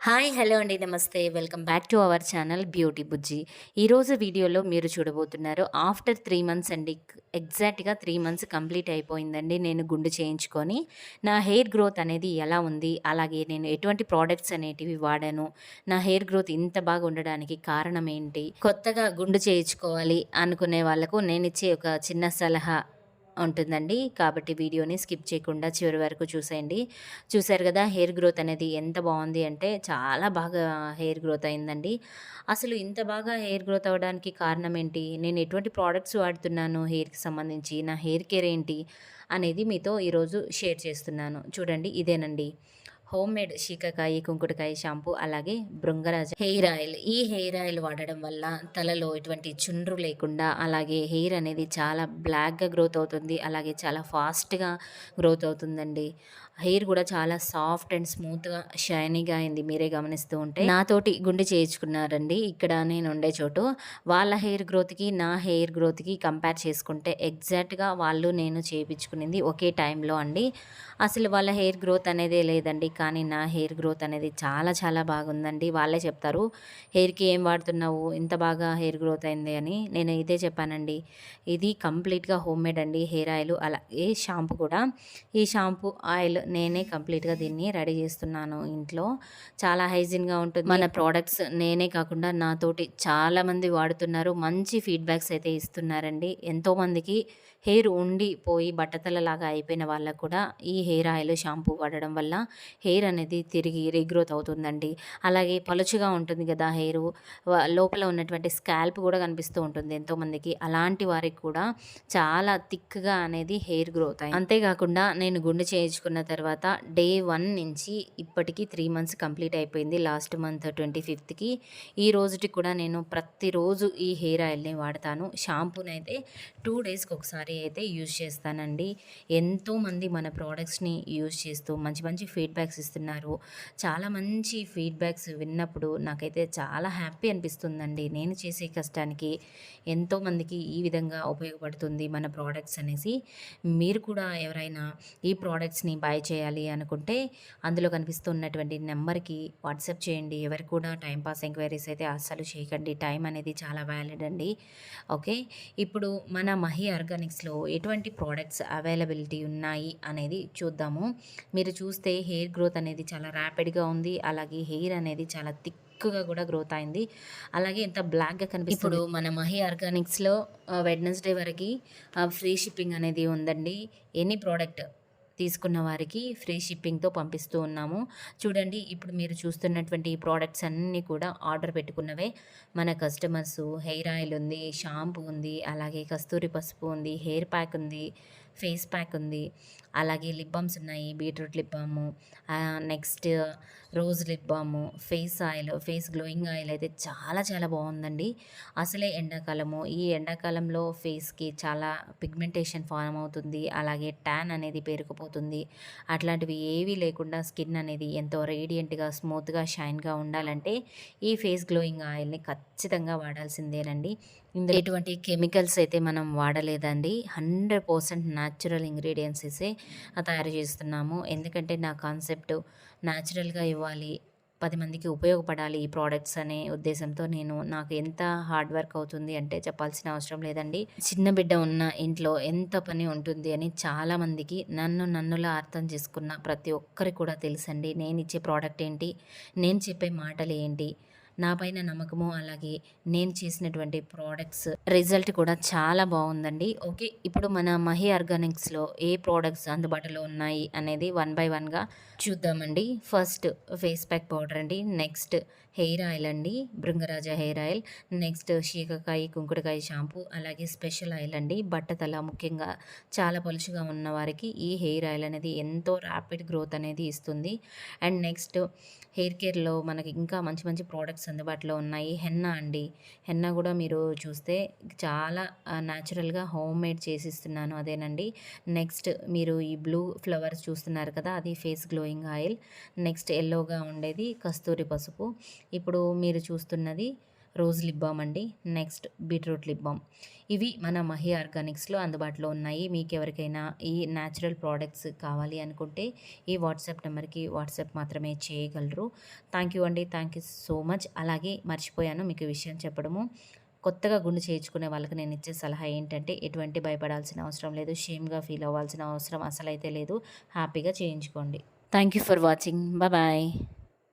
Hi! Hello అండి. నమస్తే. Welcome back to our channel Beauty Bujji. ఈరోజు వీడియోలో మీరు చూడబోతున్నారు ఆఫ్టర్ 3 మంత్స్ అండి. ఎగ్జాక్ట్‌గా 3 మంత్స్ కంప్లీట్ అయిపోయిందండి నేను గుండు చేయించుకొని. నా హెయిర్ గ్రోత్ అనేది ఎలా ఉంది? అలాగే నేను ఎటువంటి ప్రొడక్ట్స్ అనేటివి వాడాను? నా హెయిర్ గ్రోత్ ఇంత బాగా ఉండడానికి కారణం ఏంటి? కొత్తగా గుండు చేయించుకోవాలి అనుకునే వాళ్ళకు నేనిచ్చే ఒక చిన్న సలహా ఉంటుందండి. కాబట్టి వీడియోని స్కిప్ చేయకుండా చివరి వరకు చూసేయండి. చూసారు గదా! హెయిర్ గ్రోత్ అనేది ఎంత బావుంది అంటే చాలా బాగా హెయిర్ గ్రోత్ అయిందండి. అసలు ఇంత బాగా హెయిర్ గ్రోత్ అవ్వడానికి కారణం ఏంటి? నేను ఎటువంటి ప్రొడక్ట్స్ వాడుతున్నాను హెయిర్‌కి సంబంధించి, నా హెయిర్ కేర్ ఏంటి? అనేది మీతో ఈరోజు షేర్ చేస్తున్నాను. చూడండి ఇదేనండి. హోమ్‌మేడ్ శీకాకాయి, కుంకుడుకాయ షాంపూ అలాగే భృంగరాజ హెయిర్ ఆయిల్. ఈ హెయిర్ ఆయిల్ వాడడం వల్ల తలలో ఎటువంటి చుండ్రు లేకుండా అలాగే హెయిర్ అనేది చాలా బ్లాక్‌గా గ్రోత్ అవుతుంది. అలాగే చాలా ఫాస్ట్‌గా గ్రోత్ అవుతుందండి. హెయిర్ గూడా చాలా సాఫ్ట్ అండ్ స్మూత్‌గా, షైనీగా అయింది మీరే గమనిస్తూ ఉంటే. నాతోటి గుండు చేయించుకున్నారండి ఇక్కడ నేనుండే చోటు. వాళ్ళ హెయిర్ గ్రోత్‌కి, నా హెయిర్ గ్రోత్‌కి కంపేర్ చేసుకుంటే ఎగ్జాక్ట్‌గా వాళ్ళు నేను చేపించుకునింది ఒకే టైంలో అండి. అసలు వాళ్ళ హెయిర్ గ్రోత్ అనేదే లేదండి. కానీ నా హెయిర్ గ్రోత్ అనేది చాలా చాలా బాగుందండి. వాళ్ళే చెప్తారు, "హెయిర్‌కి ఏం వాడుతున్నావు? ఇంత బాగా హెయిర్ గ్రోత్ అయింది" అని. నేను ఇదే చెప్పానండి. ఇది కంప్లీట్‌గా హోమ్‌మేడ్ అండి హెయిర్ ఆయిల్. అలాగే షాంపూ కూడా. ఈ షాంపూ, ఆయిల్ నేనే కంప్లీట్‌గా దీన్ని రెడీ చేస్తున్నాను ఇంట్లో. చాలా హైజీన్‌గా ఉంటుంది. మన ప్రొడక్ట్స్ నేనే కాకుండా నాతోటి చాలామంది వాడుతున్నారు. మంచి ఫీడ్‌బ్యాక్స్ అయితే ఇస్తున్నారండి. ఎంతోమందికి హెయిర్ ఉండిపోయి బట్టతలలాగా అయిపోయిన వాళ్ళకి కూడా ఈ హెయిర్ ఆయిల్, షాంపూ వాడడం వల్ల హెయిర్ అనేది తిరిగి రీగ్రోత్ అవుతుందండి. అలాగే పలుచగా ఉంటుంది కదా హెయిరు. లోపల ఉన్నటువంటి స్కాల్ప్ కూడా కనిపిస్తూ ఉంటుంది ఎంతోమందికి. అలాంటి వారికి కూడా చాలా థిక్‌గా అనేది హెయిర్ గ్రోత్ అయింది. అంతేకాకుండా నేను గుండు చేయించుకున్న తర్వాత డే 1 నుంచి ఇప్పటికి 3 మంత్స్ కంప్లీట్ అయిపోయింది. లాస్ట్ మంత్ 25థ్‌కి. ఈ రోజుటికి కూడా నేను ప్రతిరోజు ఈ హెయిర్ ఆయిల్‌ని వాడతాను. షాంపూనైతే 2 డేస్‌కి ఒకసారి అయితే యూజ్ చేస్తానండి. ఎంతోమంది మన ప్రొడక్ట్స్‌ని యూజ్ చేస్తూ మంచి మంచి ఫీడ్‌బ్యాక్స్ ఇస్తున్నారు. చాలా మంచి ఫీడ్‌బ్యాక్స్ విన్నప్పుడు నాకైతే చాలా హ్యాపీ అనిపిస్తుందండి. నేను చేసే కష్టానికి ఎంతోమందికి ఈ విధంగా ఉపయోగపడుతుంది మన ప్రొడక్ట్స్ అనేసి. మీరు కూడా ఎవరైనా ఈ ప్రొడక్ట్స్‌ని బై చేయాలి అనుకుంటే అందులో కనిపిస్తున్నటువంటి నెంబర్‌కి వాట్సాప్ చేయండి. ఎవరు కూడా టైమ్ పాస్ ఎంక్వైరీస్ అయితే అస్సలు చేయకండి. టైం అనేది చాలా వాలిడ్ అండి. ఓకే. ఇప్పుడు మన మహి ఆర్గానిక్స్‌లో ఎటువంటి ప్రొడక్ట్స్ అవైలబిలిటీ ఉన్నాయి అనేది చూద్దాము. మీరు చూస్తే హెయిర్ గ్రోత్ అనేది చాలా ర్యాపిడ్‌గా ఉంది. అలాగే హెయిర్ అనేది చాలా థిక్‌గా కూడా గ్రోత్ అయింది. అలాగే ఎంత బ్లాక్‌గా కనిపిస్తుంది. ఇప్పుడు మన మహి ఆర్గానిక్స్‌లో వెడ్నెస్‌డే వరకి ఫ్రీ షిప్పింగ్ అనేది ఉందండి. ఎనీ ప్రొడక్ట్ తీసుకున్న వారికి ఫ్రీ షిప్పింగ్‌తో పంపిస్తూ ఉన్నాము. చూడండి ఇప్పుడు మీరు చూస్తున్నటువంటి ఈ ప్రొడక్ట్స్ అన్నీ కూడా ఆర్డర్ పెట్టుకున్నవే. మన కస్టమర్సు హెయిర్ ఆయిల్ ఉంది, షాంపూ ఉంది, అలాగే కస్తూరి పసుపు ఉంది, హెయిర్ ప్యాక్ ఉంది, ఫేస్ ప్యాక్ ఉంది, అలాగే లిప్ బామ్స్ ఉన్నాయి. Beetroot lip balm, next rose lip balm, face oil, face glowing oil అయితే చాలా చాలా బాగుందండి. అసలే ఎండాకాలము. ఈ ఎండాకాలంలో ఫేస్‌కి చాలా పిగ్మెంటేషన్ ఫార్మ్ అవుతుంది. అలాగే ట్యాన్ అనేది పేరుకుపోతుంది. అట్లాంటివి ఏవీ లేకుండా స్కిన్ అనేది ఎంతో రేడియంట్‌గా, స్మూత్‌గా, షైన్‌గా ఉండాలంటే ఈ ఫేస్ గ్లోయింగ్ ఆయిల్‌ని ఖచ్చితంగా వాడాల్సిందేనండి. ఇందులో ఎటువంటి కెమికల్స్ అయితే మనం వాడలేదండి. 100% న్యాచురల్ ఇంగ్రీడియెంట్సేసే తయారు చేస్తున్నాము. ఎందుకంటే నా కాన్సెప్ట్ న్యాచురల్‌గా ఇవ్వాలి. 10 మందికి ఉపయోగపడాలి ఈ ప్రొడక్ట్స్ అనే ఉద్దేశంతో నాకు ఎంత హార్డ్ వర్క్ అవుతుంది అంటే చెప్పాల్సిన అవసరం లేదండి. చిన్న బిడ్డ ఉన్న ఇంట్లో ఎంత పని ఉంటుంది అని చాలామందికి నన్నులా అర్థం చేసుకున్న ప్రతి ఒక్కరికి కూడా తెలుసండి. నేనిచ్చే ప్రొడక్ట్ ఏంటి, నేను చెప్పే మాటలు ఏంటి, నా పైన నమ్మకము అలాగే నేను చేసినటువంటి ప్రొడక్ట్స్ రిజల్ట్ కూడా చాలా బావుందండి. ఓకే. ఇప్పుడు మన మహి ఆర్గానిక్స్‌లో ఏ ప్రొడక్ట్స్ అందుబాటులో ఉన్నాయి అనేది వన్ బై వన్‌గా చూద్దామండి. ఫస్ట్ ఫేస్ ప్యాక్ పౌడర్ అండి. నెక్స్ట్ హెయిర్ ఆయిల్ అండి. Bhringraja hair oil. నెక్స్ట్ శీకాకాయి, కుంకుడుకాయ షాంపూ అలాగే స్పెషల్ ఆయిల్ అండి. బట్టతల ముఖ్యంగా చాలా పలుచగా ఉన్న వారికి ఈ హెయిర్ ఆయిల్ అనేది ఎంతో ర్యాపిడ్ గ్రోత్ అనేది ఇస్తుంది. అండ్ నెక్స్ట్ హెయిర్ కేర్‌లో మనకి ఇంకా మంచి మంచి ప్రొడక్ట్స్ అందుబాటులో ఉన్నాయి. హెన్నా అండి. హెన్నా గూడా మీరు చూస్తే చాలా న్యాచురల్‌గా హోమ్‌మేడ్ చేసిస్తున్నాను అదేనండి. నెక్స్ట్ మీరు ఈ బ్లూ ఫ్లవర్స్ చూస్తున్నారు కదా! అది ఫేస్ గ్లోయింగ్ ఆయిల్. నెక్స్ట్ యెల్లోగా ఉండేది కస్తూరి పసుపు. ఇప్పుడు మీరు చూస్తున్నది రోజ్ లిప్ బామ్ అండి. Next beetroot lip balm. ఇవి మన మహి ఆర్గానిక్స్‌లో అందుబాటులో ఉన్నాయి. మీకెవరికైనా ఈ న్యాచురల్ ప్రొడక్ట్స్ కావాలి అనుకుంటే ఈ వాట్సాప్ నెంబర్‌కి వాట్సాప్ మాత్రమే చేయగలరు. థ్యాంక్ యూ అండి. Thank you so much. అలాగే మర్చిపోయాను మీకు ఈ విషయం చెప్పడము. కొత్తగా గుండు చేయించుకునే వాళ్ళకి నేనిచ్చే సలహా ఏంటంటే, ఎటువంటి భయపడాల్సిన అవసరం లేదు. షేమ్‌గా ఫీల్ అవ్వాల్సిన అవసరం అసలైతే లేదు. హ్యాపీగా చేయించుకోండి. Thank you for watching. Bye.